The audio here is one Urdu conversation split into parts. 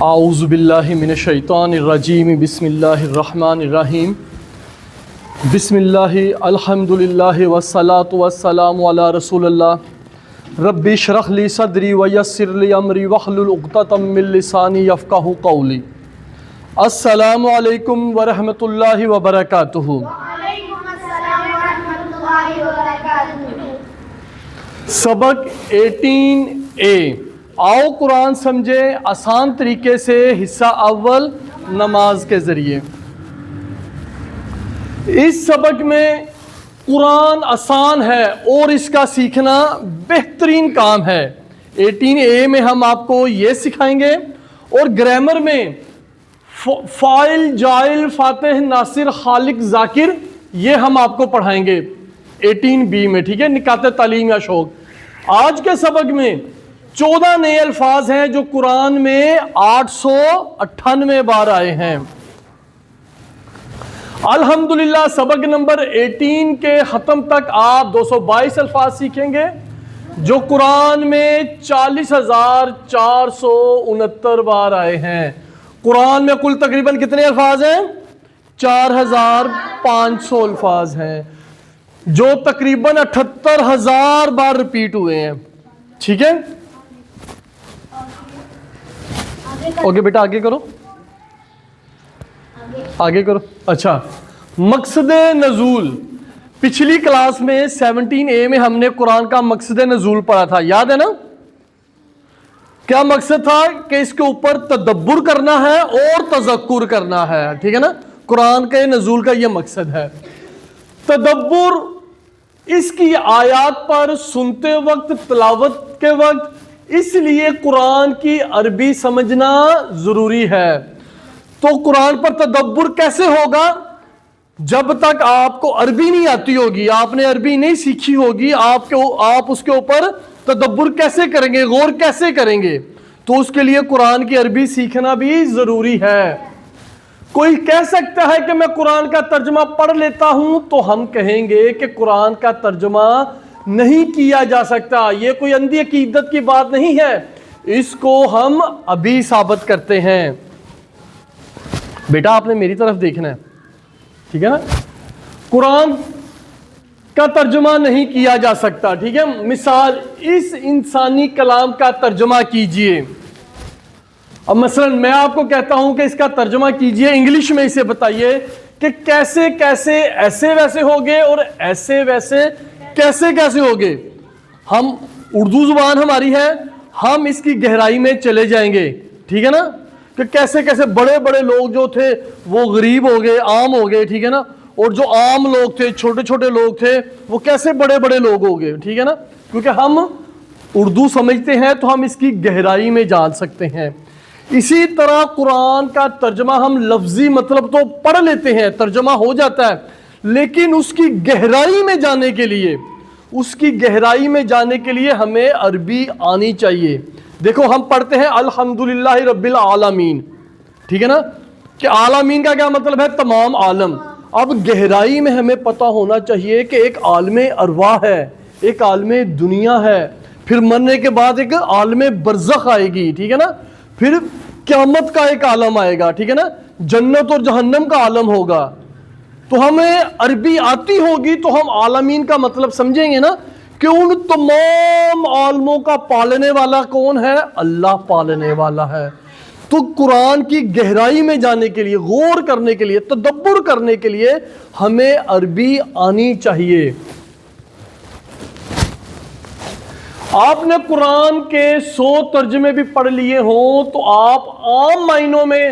اعوذ باللہ من الشیطان الرجیم بسم اللہ الرحمن الرحیم بسم اللہ الحمدللہ والصلاة والسلام علی رسول اللہ رب اشرح لی صدری ویسر لی امری واحلل عقدۃ من لسانی یفقہوا قولی۔ السلام علیکم ورحمۃ اللہ وبرکاتہ۔ وعلیکم السلام ورحمۃ اللہ وبرکاتہ۔ سبق 18A، آؤ قرآن سمجھے آسان طریقے سے، حصہ اول نماز کے ذریعے۔ اس سبق میں قرآن آسان ہے اور اس کا سیکھنا بہترین کام ہے۔ 18A میں ہم آپ کو یہ سکھائیں گے، اور گرامر میں فاعل، جائل، فاتح، ناصر، خالق، ذاکر، یہ ہم آپ کو پڑھائیں گے 18B میں، ٹھیک ہے، نکات تعلیم یا شوق۔ آج کے سبق میں 14 نئے الفاظ ہیں جو قرآن میں 898 بار آئے ہیں۔ الحمدللہ سبق نمبر 18 کے ختم تک آپ 222 الفاظ سیکھیں گے جو قرآن میں 40,469 بار آئے ہیں۔ قرآن میں کل تقریباً کتنے الفاظ ہیں؟ 4,500 الفاظ ہیں جو تقریباً 78,000 بار ریپیٹ ہوئے ہیں، ٹھیک ہے۔ اوکے بیٹا آگے کرو، آگے کرو۔ اچھا، مقصد نزول، پچھلی کلاس میں 17A میں ہم نے قرآن کا مقصد نزول پڑھا تھا، یاد ہے نا؟ کیا مقصد تھا؟ کہ اس کے اوپر تدبر کرنا ہے اور تذکر کرنا ہے، ٹھیک ہے نا؟ قرآن کے نزول کا یہ مقصد ہے۔ تدبر اس کی آیات پر سنتے وقت، تلاوت کے وقت، اس لیے قرآن کی عربی سمجھنا ضروری ہے۔ تو قرآن پر تدبر کیسے ہوگا؟ جب تک آپ کو عربی نہیں آتی ہوگی، آپ نے عربی نہیں سیکھی ہوگی، آپ اس کے اوپر تدبر کیسے کریں گے، غور کیسے کریں گے؟ تو اس کے لیے قرآن کی عربی سیکھنا بھی ضروری ہے۔ کوئی کہہ سکتا ہے کہ میں قرآن کا ترجمہ پڑھ لیتا ہوں، تو ہم کہیں گے کہ قرآن کا ترجمہ نہیں کیا جا سکتا، یہ کوئی اندھی عقیدت کی بات نہیں ہے، اس کو ہم ابھی ثابت کرتے ہیں۔ بیٹا آپ نے میری طرف دیکھنا ہے، ٹھیک ہے نا؟ قرآن کا ترجمہ نہیں کیا جا سکتا، ٹھیک ہے۔ مثال، اس انسانی کلام کا ترجمہ کیجئے۔ اب مثلا میں آپ کو کہتا ہوں کہ اس کا ترجمہ کیجئے، انگلش میں اسے بتائیے کہ کیسے کیسے ایسے ویسے ہوگے اور ایسے ویسے کیسے کیسے ہوگے۔ ہم اردو زبان ہماری ہے، ہم اس کی گہرائی میں چلے جائیں گے، ٹھیک ہے نا؟ کہ کیسے کیسے بڑے بڑے لوگ جو تھے وہ غریب ہو گئے، عام ہو گئے، ٹھیک ہے نا؟ اور جو عام لوگ تھے، چھوٹے چھوٹے لوگ تھے، وہ کیسے بڑے بڑے لوگ ہو گئے، ٹھیک ہے نا؟ کیونکہ ہم اردو سمجھتے ہیں تو ہم اس کی گہرائی میں جان سکتے ہیں۔ اسی طرح قرآن کا ترجمہ ہم لفظی مطلب تو پڑھ لیتے ہیں، ترجمہ ہو جاتا ہے، لیکن اس کی گہرائی میں جانے کے لیے، ہمیں عربی آنی چاہیے۔ دیکھو ہم پڑھتے ہیں الحمدللہ رب العالمین، ٹھیک ہے نا؟ کہ عالمین کا کیا مطلب ہے؟ تمام عالم۔ اب گہرائی میں ہمیں پتہ ہونا چاہیے کہ ایک عالم ارواح ہے، ایک عالم دنیا ہے، پھر مرنے کے بعد ایک عالم برزخ آئے گی، ٹھیک ہے نا؟ پھر قیامت کا ایک عالم آئے گا، ٹھیک ہے نا؟ جنت اور جہنم کا عالم ہوگا۔ تو ہمیں عربی آتی ہوگی تو ہم عالمین کا مطلب سمجھیں گے نا، کہ ان تمام عالموں کا پالنے والا کون ہے؟ اللہ پالنے والا ہے۔ تو قرآن کی گہرائی میں جانے کے لیے، غور کرنے کے لیے، تدبر کرنے کے لیے ہمیں عربی آنی چاہیے۔ آپ نے قرآن کے 100 ترجمے بھی پڑھ لیے ہوں تو آپ عام معنوں میں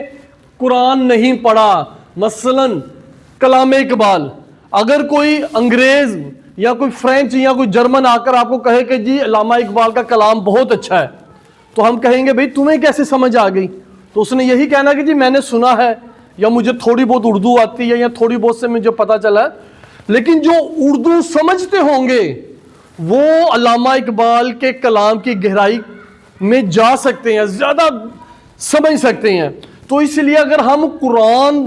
قرآن نہیں پڑھا۔ مثلا کلام اقبال، اگر کوئی انگریز یا کوئی فرینچ یا کوئی جرمن آ کر آپ کو کہے کہ جی علامہ اقبال کا کلام بہت اچھا ہے، تو ہم کہیں گے بھئی تمہیں کیسے سمجھ آ گئی؟ تو اس نے یہی کہنا کہ جی میں نے سنا ہے، یا مجھے تھوڑی بہت اردو آتی ہے، یا تھوڑی بہت سے مجھے پتہ چلا ہے۔ لیکن جو اردو سمجھتے ہوں گے وہ علامہ اقبال کے کلام کی گہرائی میں جا سکتے ہیں، زیادہ سمجھ سکتے ہیں۔ تو اس لیے اگر ہم قرآن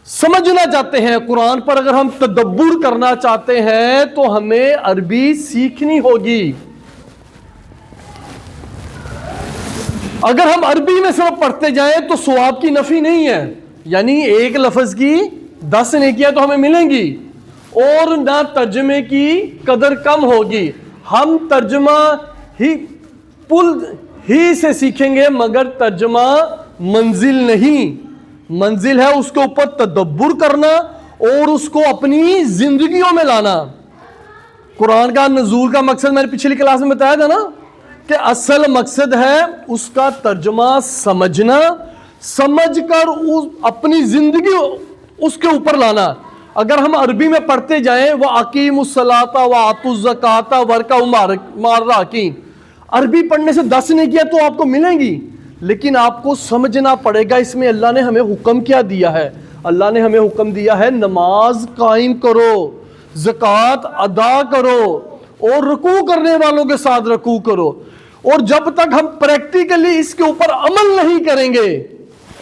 سمجھنا چاہتے ہیں، قرآن پر اگر ہم تدبر کرنا چاہتے ہیں تو ہمیں عربی سیکھنی ہوگی۔ اگر ہم عربی میں صرف پڑھتے جائیں تو ثواب کی نفی نہیں ہے، یعنی ایک لفظ کی 10 نیکیاں تو ہمیں ملیں گی اور نہ ترجمے کی قدر کم ہوگی. ہم ترجمہ ہی پل ہی سے سیکھیں گے، مگر ترجمہ منزل نہیں. منزل ہے اس کے اوپر تدبر کرنا اور اس کو اپنی زندگیوں میں لانا. قرآن کا نزول کا مقصد میں نے پچھلی کلاس میں بتایا تھا نا کہ اصل مقصد ہے اس کا ترجمہ سمجھنا، سمجھ کر اپنی زندگی اس کے اوپر لانا. اگر ہم عربی میں پڑھتے جائیں وَأَقِيمُوا الصَّلَاةَ وَآتُوا الزَّكَاةَ وَارْكَعُوا مَعَ الرَّاكِعِينَ، عربی پڑھنے سے 10 نیکیاں تو آپ کو ملیں گی، لیکن آپ کو سمجھنا پڑے گا اس میں اللہ نے ہمیں حکم کیا دیا ہے. اللہ نے ہمیں حکم دیا ہے نماز قائم کرو، زکوٰۃ ادا کرو اور رکوع کرنے والوں کے ساتھ رکوع کرو. اور جب تک ہم پریکٹیکلی اس کے اوپر عمل نہیں کریں گے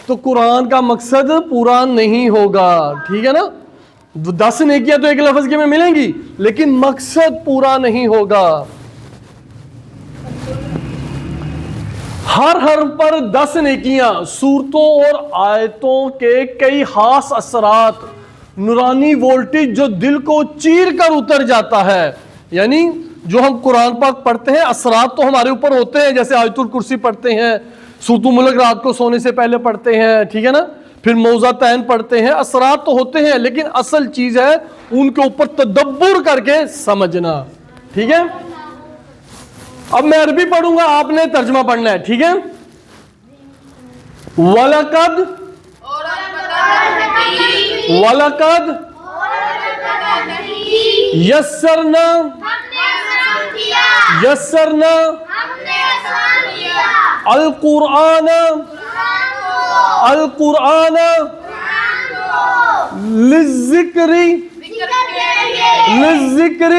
تو قرآن کا مقصد پورا نہیں ہوگا. ٹھیک ہے نا؟ 10 نیکیاں تو ایک لفظ کے میں ملیں گی لیکن مقصد پورا نہیں ہوگا. ہر حرف پر 10 نیکیاں، سورتوں اور آیتوں کے کئی خاص اثرات، نورانی وولٹیج جو دل کو چیر کر اتر جاتا ہے. یعنی جو ہم قرآن پاک پڑھتے ہیں اثرات تو ہمارے اوپر ہوتے ہیں، جیسے آیت الکرسی پڑھتے ہیں، سورۃ الملک رات کو سونے سے پہلے پڑھتے ہیں، ٹھیک ہے نا، پھر موعظتین پڑھتے ہیں، اثرات تو ہوتے ہیں، لیکن اصل چیز ہے ان کے اوپر تدبر کر کے سمجھنا. ٹھیک ہے؟ اب میں عربی پڑھوں گا، آپ نے ترجمہ پڑھنا ہے. ٹھیک ہے؟ وَلَقَدْ وَلَقَدْ یسرنا یسرنا القرآن القرآن للذکر للذکر.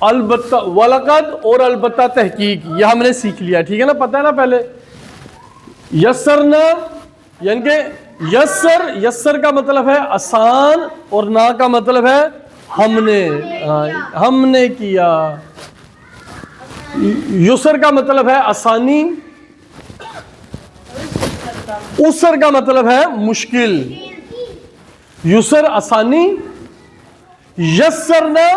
البتہ وَلَقَدْ اور البتہ تحقیق، یہ ہم نے سیکھ لیا. ٹھیک ہے نا، پتہ ہے نا پہلے. یسرنا یعنی کہ یسر کا مطلب ہے آسان اور نا کا مطلب ہے ہم نے کیا. یسر کا مطلب ہے آسانی، اسر کا مطلب ہے مشکل. یسر آسانی، یسرنا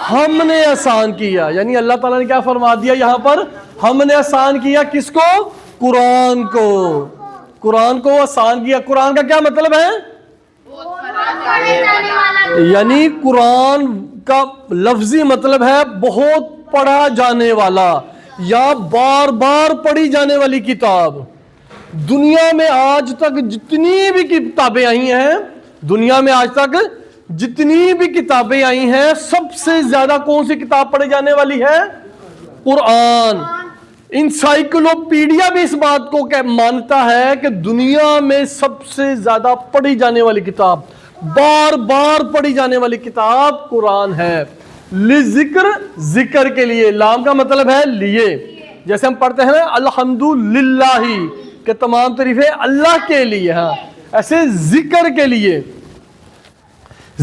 ہم نے آسان کیا. یعنی اللہ تعالیٰ نے کیا فرما دیا یہاں پر؟ ہم نے آسان کیا کس کو؟ قرآن کو. قرآن کو آسان کیا. قرآن کا کیا مطلب ہے؟ یعنی قرآن کا لفظی مطلب ہے بہت پڑھا جانے والا یا بار بار پڑھی جانے والی کتاب. دنیا میں آج تک جتنی بھی کتابیں آئی ہیں، دنیا میں آج تک جتنی بھی کتابیں آئی ہیں، سب سے زیادہ کون سی کتاب پڑھی جانے والی ہے؟ قرآن. انسائیکلوپیڈیا بھی اس بات کو مانتا ہے کہ دنیا میں سب سے زیادہ پڑھی جانے والی کتاب، بار بار پڑھی جانے والی کتاب قرآن ہے. لذکر، ذکر کے لیے، لام کا مطلب ہے لیے. جیسے ہم پڑھتے ہیں الحمدللہ کہ تمام تعریفیں اللہ کے لیے ہیں، ایسے ذکر کے لیے.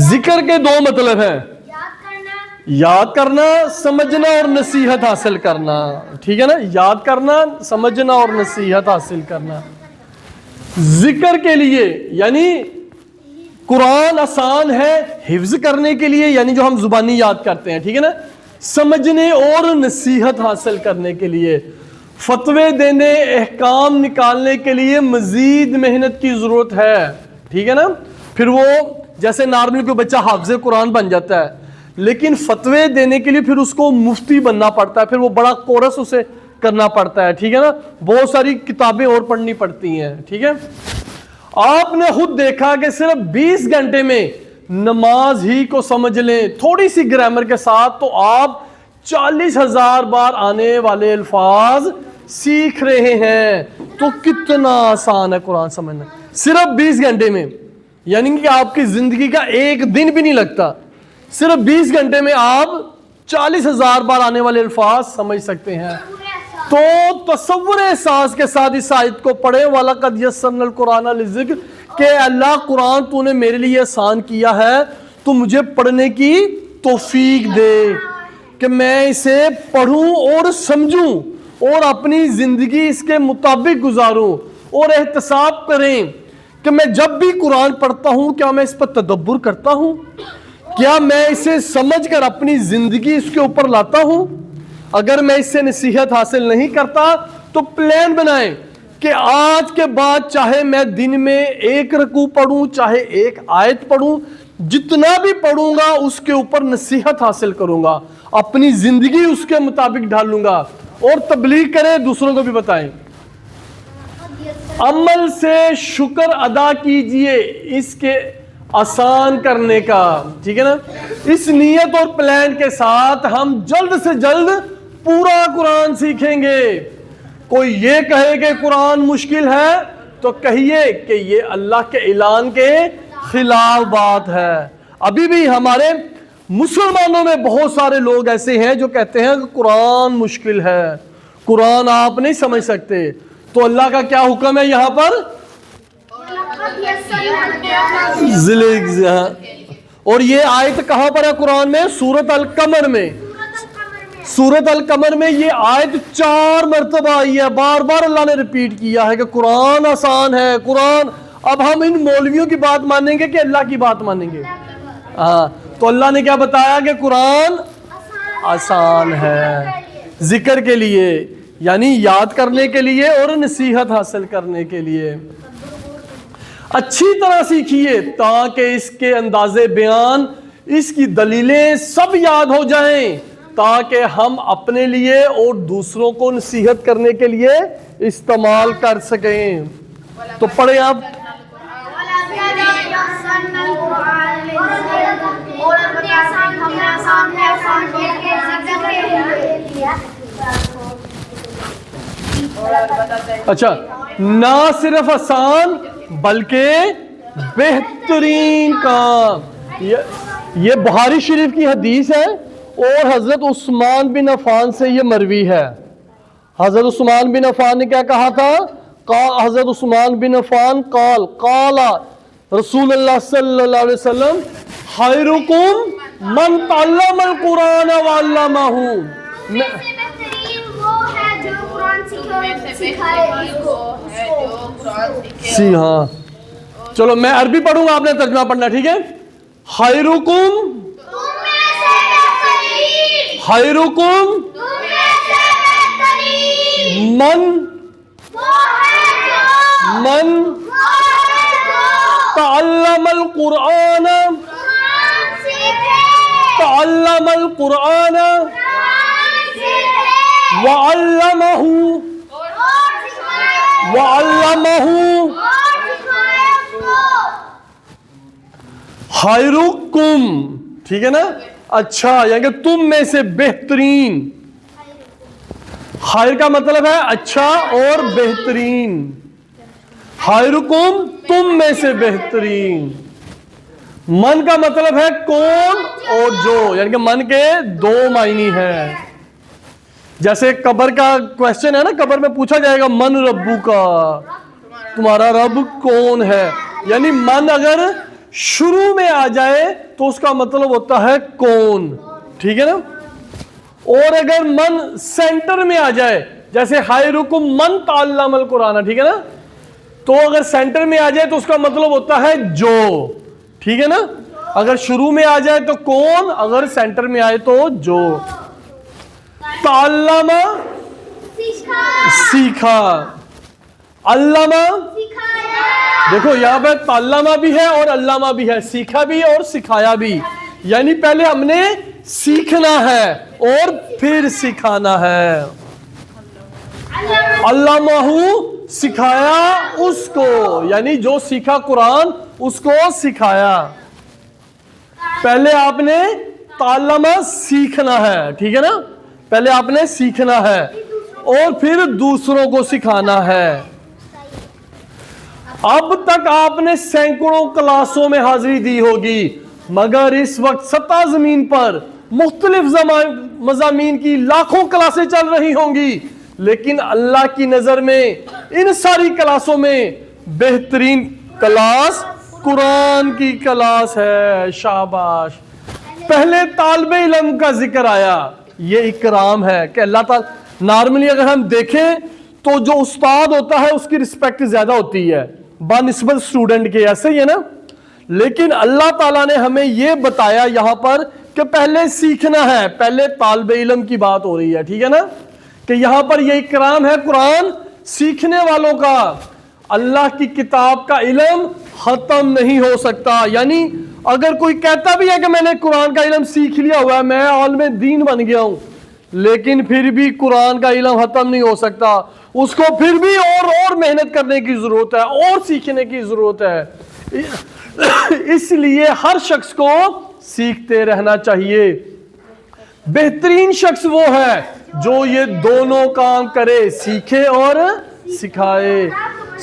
ذکر کے 2 مطلب ہیں، یاد کرنا، سمجھنا اور نصیحت حاصل کرنا. ٹھیک ہے نا؟ یاد کرنا، سمجھنا اور نصیحت حاصل کرنا. ذکر کے لیے یعنی قرآن آسان ہے حفظ کرنے کے لیے، یعنی جو ہم زبانی یاد کرتے ہیں. ٹھیک ہے نا؟ سمجھنے اور نصیحت حاصل کرنے کے لیے، فتوے دینے، احکام نکالنے کے لیے مزید محنت کی ضرورت ہے. ٹھیک ہے نا؟ پھر وہ جیسے نارملی کوئی بچہ حافظ قرآن بن جاتا ہے، لیکن فتوے دینے کے لیے پھر اس کو مفتی بننا پڑتا ہے، پھر وہ بڑا کورس اسے کرنا پڑتا ہے. ٹھیک ہے نا؟ بہت ساری کتابیں اور پڑھنی پڑتی ہیں. ٹھیک ہے؟ آپ نے خود دیکھا کہ صرف 20 گھنٹے میں نماز ہی کو سمجھ لیں تھوڑی سی گرامر کے ساتھ تو آپ 40,000 بار آنے والے الفاظ سیکھ رہے ہیں. تو کتنا آسان ہے قرآن سمجھنا صرف 20 گھنٹے میں. یعنی کہ آپ کی زندگی کا ایک دن بھی نہیں لگتا، صرف 20 گھنٹے میں آپ 40,000 بار آنے والے الفاظ سمجھ سکتے ہیں. تو تصور احساس کے ساتھ اس آیت کو پڑھیں وَلَقَدْ يَسَّرْنَا الْقُرْآنَ لِلذِّكْرِ کہ اللہ قرآن تو نے میرے لیے آسان کیا ہے، تو مجھے پڑھنے کی توفیق دے کہ میں اسے پڑھوں اور سمجھوں اور اپنی زندگی اس کے مطابق گزاروں اور احتساب کریں کہ میں جب بھی قرآن پڑھتا ہوں کیا میں اس پر تدبر کرتا ہوں, کیا میں اسے سمجھ کر اپنی زندگی اس کے اوپر لاتا ہوں. اگر میں اس سے نصیحت حاصل نہیں کرتا تو پلان بنائیں کہ آج کے بعد چاہے میں دن میں 1 رکوع پڑھوں چاہے 1 آیت پڑھوں, جتنا بھی پڑھوں گا اس کے اوپر نصیحت حاصل کروں گا, اپنی زندگی اس کے مطابق ڈھالوں گا اور تبلیغ کریں, دوسروں کو بھی بتائیں. عمل سے شکر ادا کیجئے اس کے آسان کرنے کا, ٹھیک ہے نا. اس نیت اور پلان کے ساتھ ہم جلد سے جلد پورا قرآن سیکھیں گے. کوئی یہ کہے کہ قرآن مشکل ہے تو کہیے کہ یہ اللہ کے اعلان کے خلاف بات ہے. ابھی بھی ہمارے مسلمانوں میں بہت سارے لوگ ایسے ہیں جو کہتے ہیں کہ قرآن مشکل ہے, قرآن آپ نہیں سمجھ سکتے. تو اللہ کا کیا حکم ہے یہاں پر؟ اور یہ آیت کہاں پر ہے قرآن میں؟ سورۃ القمر میں. سورۃ القمر میں یہ آیت 4 مرتبہ آئی ہے, بار بار اللہ نے ریپیٹ کیا ہے کہ قرآن آسان ہے, قرآن. اب ہم ان مولویوں کی بات مانیں گے کہ اللہ کی بات مانیں گے؟ ہاں, تو اللہ نے کیا بتایا کہ قرآن آسان ہے ذکر کے لیے, یعنی یاد کرنے کے لیے اور نصیحت حاصل کرنے کے لیے. اچھی طرح سیکھیے تاکہ اس کے انداز بیان, اس کی دلیلیں سب یاد ہو جائیں, تاکہ ہم اپنے لیے اور دوسروں کو نصیحت کرنے کے لیے استعمال کر سکیں. تو پڑھیں آپ. اچھا, نہ صرف آسان بلکہ بہترین کام. یہ بخاری شریف کی حدیث ہے اور حضرت عثمان بن عفان سے یہ مروی ہے. حضرت عثمان بن عفان نے کیا کہا تھا؟ حضرت عثمان بن عفان قال رسول اللہ صلی اللہ علیہ وسلم خیرکم من تعلم القرآن وعلمہ. ہاں, چلو میں عربی پڑھوں گا, آپ نے ترجمہ پڑھنا, ٹھیک ہے. خیرکم من تعلم القرآن وعلمہ. خیرکم, ٹھیک ہے نا. اچھا, یعنی کہ تم میں سے بہترین. خیر کا مطلب ہے اچھا اور بہترین. خیرکم تم میں سے بہترین. من کا مطلب ہے کون اور جو, یعنی کہ من کے 2 معنی ہیں. جیسے قبر کا کوشچن ہے نا, قبر میں پوچھا جائے گا من ربو کا, تمہارا رب کون ہے. یعنی من اگر شروع میں آ جائے تو اس کا مطلب ہوتا ہے کون, ٹھیک ہے نا. اور اگر من سینٹر میں آ جائے, جیسے خیرکم من تعلم القرآن, ٹھیک ہے نا, تو اگر سینٹر میں آ جائے تو اس کا مطلب ہوتا ہے جو, ٹھیک ہے نا. اگر شروع میں آ جائے تو کون, اگر سینٹر میں آئے تو جو. تعلم سیکھا, علامہ, دیکھو یہاں پہ تعلمہ بھی ہے اور علامہ بھی ہے, سیکھا بھی اور سکھایا بھی. یعنی پہلے ہم نے سیکھنا ہے اور پھر سکھانا ہے. علامہ سکھایا اس کو, یعنی جو سیکھا قرآن اس کو سکھایا. پہلے آپ نے تعلمہ سیکھنا ہے, ٹھیک ہے نا, پہلے آپ نے سیکھنا ہے اور پھر دوسروں کو سکھانا ہے. اب تک آپ نے سینکڑوں کلاسوں میں حاضری دی ہوگی, مگر اس وقت سطح زمین پر مختلف مضامین کی لاکھوں کلاسیں چل رہی ہوں گی, لیکن اللہ کی نظر میں ان ساری کلاسوں میں بہترین کلاس قرآن کی کلاس ہے. شاباش. پہلے طالب علم کا ذکر آیا, یہ اکرام ہے کہ اللہ تعالی نارملی اگر ہم دیکھیں تو جو استاد ہوتا ہے اس کی رسپیکٹ زیادہ ہوتی ہے بنسبت اسٹوڈنٹ کے، ایسے ہی ہے نا. لیکن اللہ تعالیٰ نے ہمیں یہ بتایا یہاں پر کہ پہلے سیکھنا ہے، پہلے طالب علم کی بات ہو رہی ہے، ٹھیک ہے نا، کہ یہاں پر یہ اکرام ہے قرآن سیکھنے والوں کا. اللہ کی کتاب کا علم ختم نہیں ہو سکتا. یعنی اگر کوئی کہتا بھی ہے کہ میں نے قرآن کا علم سیکھ لیا ہوا ہے، میں عالم دین بن گیا ہوں، لیکن پھر بھی قرآن کا علم ختم نہیں ہو سکتا. اس کو پھر بھی اور محنت کرنے کی ضرورت ہے، اور سیکھنے کی ضرورت ہے. اس لیے ہر شخص کو سیکھتے رہنا چاہیے. بہترین شخص وہ ہے جو یہ دونوں کام کرے، سیکھے اور سکھائے.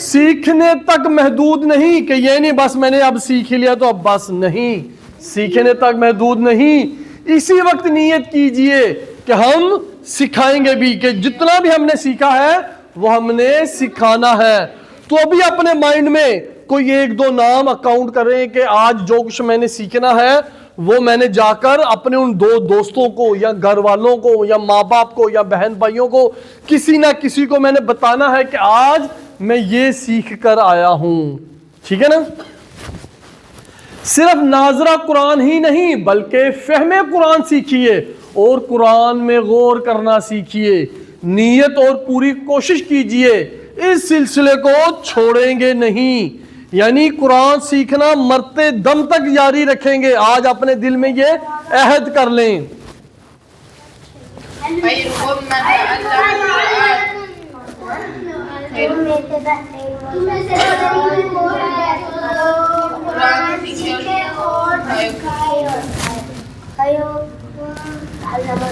سیکھنے تک محدود نہیں کہ یہ نہیں بس میں نے اب سیکھ لیا تو اب بس نہیں، سیکھنے تک محدود نہیں. اسی وقت نیت کیجئے کہ ہم سکھائیں گے بھی، کہ جتنا بھی ہم نے سیکھا ہے وہ ہم نے سکھانا ہے. تو ابھی اپنے مائنڈ میں کوئی ایک دو نام اکاؤنٹ کریں کہ آج جو کچھ میں نے سیکھنا ہے وہ میں نے جا کر اپنے ان دو دوستوں کو یا گھر والوں کو یا ماں باپ کو یا بہن بھائیوں کو کسی نہ کسی کو میں نے بتانا ہے کہ آج میں یہ سیکھ کر آیا ہوں. ٹھیک ہے نا. صرف ناظرہ قرآن ہی نہیں بلکہ فہم قرآن سیکھیے اور قرآن میں غور کرنا سیکھیے. نیت اور پوری کوشش کیجئے، اس سلسلے کو چھوڑیں گے نہیں. یعنی قرآن سیکھنا مرتے دم تک جاری رکھیں گے. آج اپنے دل میں یہ عہد کر لیں.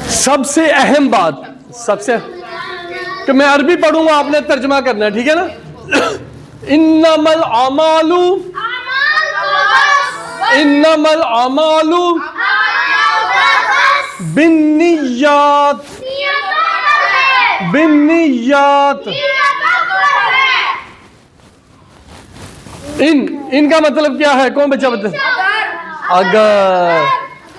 سب سے اہم بات، سب سے کہ میں عربی پڑھوں گا، آپ نے ترجمہ کرنا ہے، ٹھیک ہے نا. انما الاعمال بالنیات. ان کا مطلب کیا ہے؟ کون بچہ بتا؟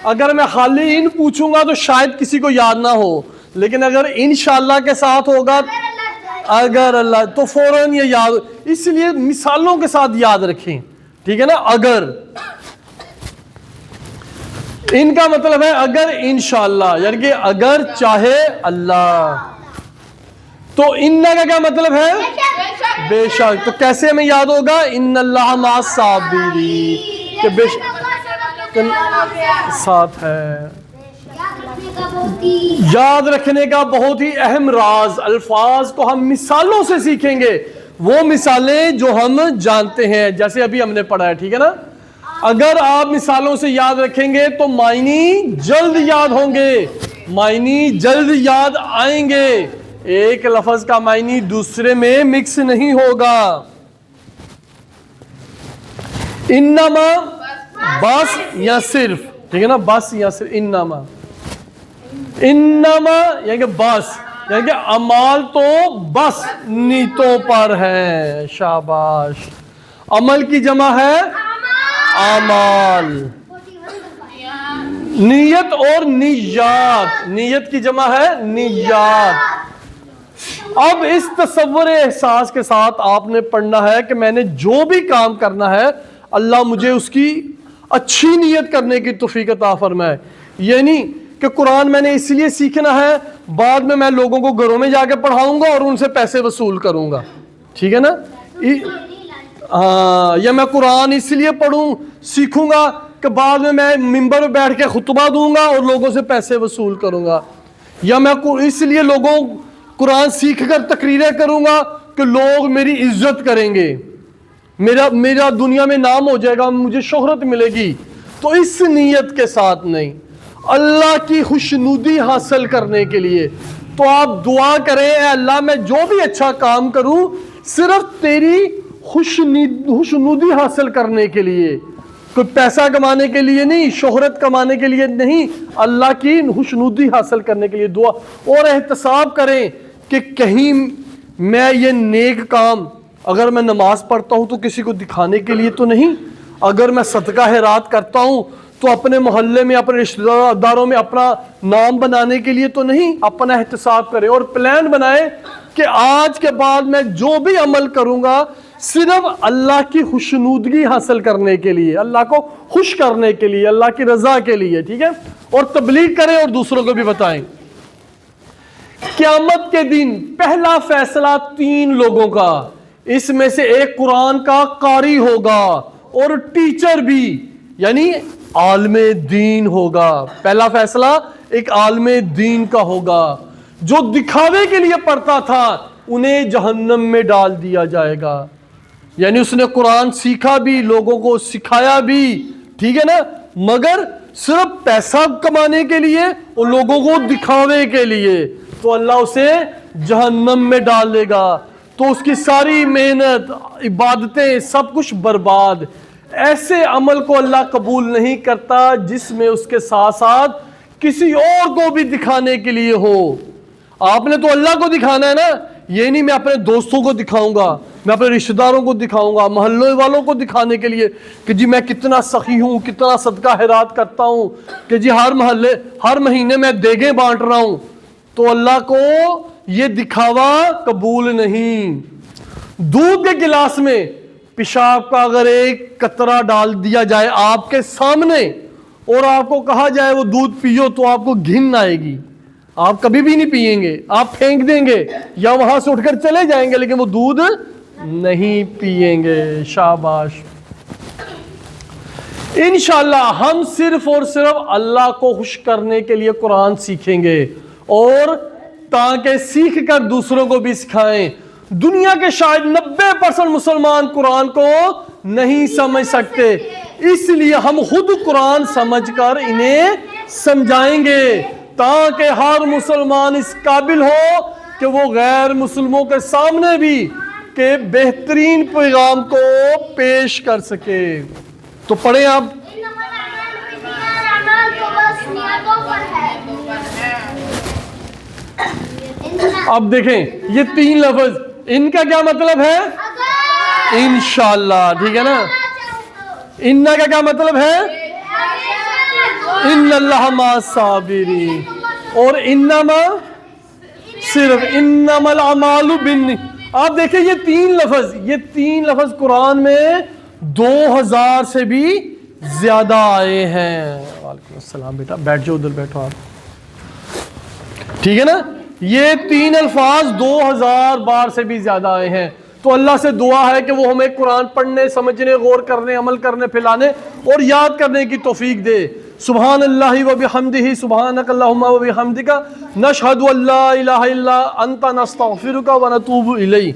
اگر میں خالی ان پوچھوں گا تو شاید کسی کو یاد نہ ہو، لیکن اگر انشاءاللہ کے ساتھ ہوگا، اگر اللہ تو فوراً یہ یاد. اس لیے مثالوں کے ساتھ یاد رکھیں، ٹھیک ہے نا. اگر ان کا مطلب ہے اگر انشاءاللہ، یعنی کہ اگر چاہے اللہ. تو ان کا کیا مطلب ہے؟ بے شک. تو کیسے ہمیں یاد ہوگا؟ ان اللہ مع الصابرین، کہ بے شک ساتھ ہے. یاد رکھنے کا بہت ہی اہم راز، الفاظ کو ہم مثالوں سے سیکھیں گے، وہ مثالیں جو ہم جانتے ہیں، جیسے ابھی ہم نے پڑھا ہے، ٹھیک ہے نا. اگر آپ مثالوں سے یاد رکھیں گے تو معنی جلد یاد ہوں گے، معنی جلد یاد آئیں گے. ایک لفظ کا معنی دوسرے میں مکس نہیں ہوگا. انما بس یا صرف، ٹھیک ہے نا، بس یا صرف. انما یعنی کہ بس، یعنی کہ اعمال تو بس نیتوں پر ہے. شاباش. عمل کی جمع ہے اعمال. نیت اور نیات، نیت کی جمع ہے نیات. اب اس تصور احساس کے ساتھ آپ نے پڑھنا ہے کہ میں نے جو بھی کام کرنا ہے اللہ مجھے اس کی اچھی نیت کرنے کی توفیق عطا فرمائے. یعنی کہ قرآن میں نے اس لیے سیکھنا ہے، بعد میں لوگوں کو گھروں میں جا کے پڑھاؤں گا اور ان سے پیسے وصول کروں گا، ٹھیک ہے نا. ہاں، یا میں قرآن اس لیے سیکھوں گا کہ بعد میں منبر پہ بیٹھ کے خطبہ دوں گا اور لوگوں سے پیسے وصول کروں گا. یا میں اس لیے لوگوں قرآن سیکھ کر تقریریں کروں گا کہ لوگ میری عزت کریں گے، میرا دنیا میں نام ہو جائے گا، مجھے شہرت ملے گی. تو اس نیت کے ساتھ نہیں، اللہ کی خوشنودی حاصل کرنے کے لیے. تو آپ دعا کریں، اے اللہ میں جو بھی اچھا کام کروں صرف تیری خوشنودی حاصل کرنے کے لیے، کوئی پیسہ کمانے کے لیے نہیں، شہرت کمانے کے لیے نہیں، اللہ کی خوشنودی حاصل کرنے کے لیے دعا. اور احتساب کریں کہ کہیں میں یہ نیک کام، اگر میں نماز پڑھتا ہوں تو کسی کو دکھانے کے لیے تو نہیں، اگر میں صدقہ خیرات کرتا ہوں تو تو اپنے محلے میں اپنے رشتہ داروں میں اپنا نام بنانے کے لیے تو نہیں، اپنا احتساب کرے اور پلان بنائے کہ آج کے بعد میں جو بھی عمل کروں گا صرف اللہ کی خوشنودگی حاصل کرنے کے لیے، اللہ کو خوش کرنے کے لیے، اللہ کی رضا کے لیے، ٹھیک ہے، اور تبلیغ کریں اور دوسروں کو بھی بتائیں۔ قیامت کے دن پہلا فیصلہ 3 لوگوں کا، اس میں سے ایک قرآن کا قاری ہوگا اور ٹیچر بھی، یعنی عالم دین ہوگا۔ پہلا فیصلہ ایک عالم دین کا ہوگا، جو دکھاوے کے لیے پڑھتا تھا انہیں جہنم میں ڈال دیا جائے گا، یعنی اس نے قرآن سیکھا بھی، لوگوں کو سکھایا بھی، ٹھیک ہے نا، مگر صرف پیسہ کمانے کے لیے اور لوگوں کو دکھاوے کے لیے، تو اللہ اسے جہنم میں ڈال دے گا، تو اس کی ساری محنت، عبادتیں، سب کچھ برباد۔ ایسے عمل کو اللہ قبول نہیں کرتا جس میں اس کے ساتھ ساتھ کسی اور کو بھی دکھانے کے لیے ہو۔ آپ نے تو اللہ کو دکھانا ہے نا، یہ نہیں میں اپنے دوستوں کو دکھاؤں گا، میں اپنے رشتہ داروں کو دکھاؤں گا، محلے والوں کو دکھانے کے لیے کہ جی میں کتنا سخی ہوں، کتنا صدقہ خیرات کرتا ہوں، کہ جی ہر مہینے میں دیگیں بانٹ رہا ہوں، تو اللہ کو یہ دکھاوا قبول نہیں۔ دودھ کے گلاس میں پیشاب کا اگر ایک قطرہ ڈال دیا جائے آپ کے سامنے اور آپ کو کہا جائے وہ دودھ پیو، تو آپ کو گھن آئے گی، آپ کبھی بھی نہیں پیئیں گے، آپ پھینک دیں گے یا وہاں سے اٹھ کر چلے جائیں گے، لیکن وہ دودھ نہیں پیئیں گے۔ شاباش۔ انشاءاللہ ہم صرف اور صرف اللہ کو خوش کرنے کے لیے قرآن سیکھیں گے، اور تاکہ سیکھ کر دوسروں کو بھی سکھائیں۔ دنیا کے شاید 90% مسلمان قرآن کو نہیں سمجھ سکتے، اس لیے ہم خود قرآن سمجھ کر انہیں سمجھائیں گے، تاکہ ہر مسلمان اس قابل ہو کہ وہ غیر مسلموں کے سامنے بھی کہ بہترین پیغام کو پیش کر سکے۔ تو پڑھیں آپ۔ اب دیکھیں یہ 3 لفظ، ان کا کیا مطلب ہے؟ انشاءاللہ، ٹھیک ہے نا۔ ان کا کیا مطلب ہے؟ ان اللہ مع الصابرین، اور انما صرف انما الاعمال بالنیات۔ آپ دیکھیں یہ 3 لفظ قرآن میں 2000 سے بھی زیادہ آئے ہیں۔ وعلیکم السلام بیٹا، بیٹھ جاؤ، ادھر بیٹھو آپ، ٹھیک ہے نا۔ یہ 3 الفاظ 2000 بار سے بھی زیادہ آئے ہیں۔ تو اللہ سے دعا ہے کہ وہ ہمیں قرآن پڑھنے، سمجھنے، غور کرنے، عمل کرنے، پھیلانے اور یاد کرنے کی توفیق دے۔ سبحان اللہ و بحمدہ، سبحانک اللہم و بحمدک، نشہد ان لا الہ الا انت، نستغفرک و نتوب الیک۔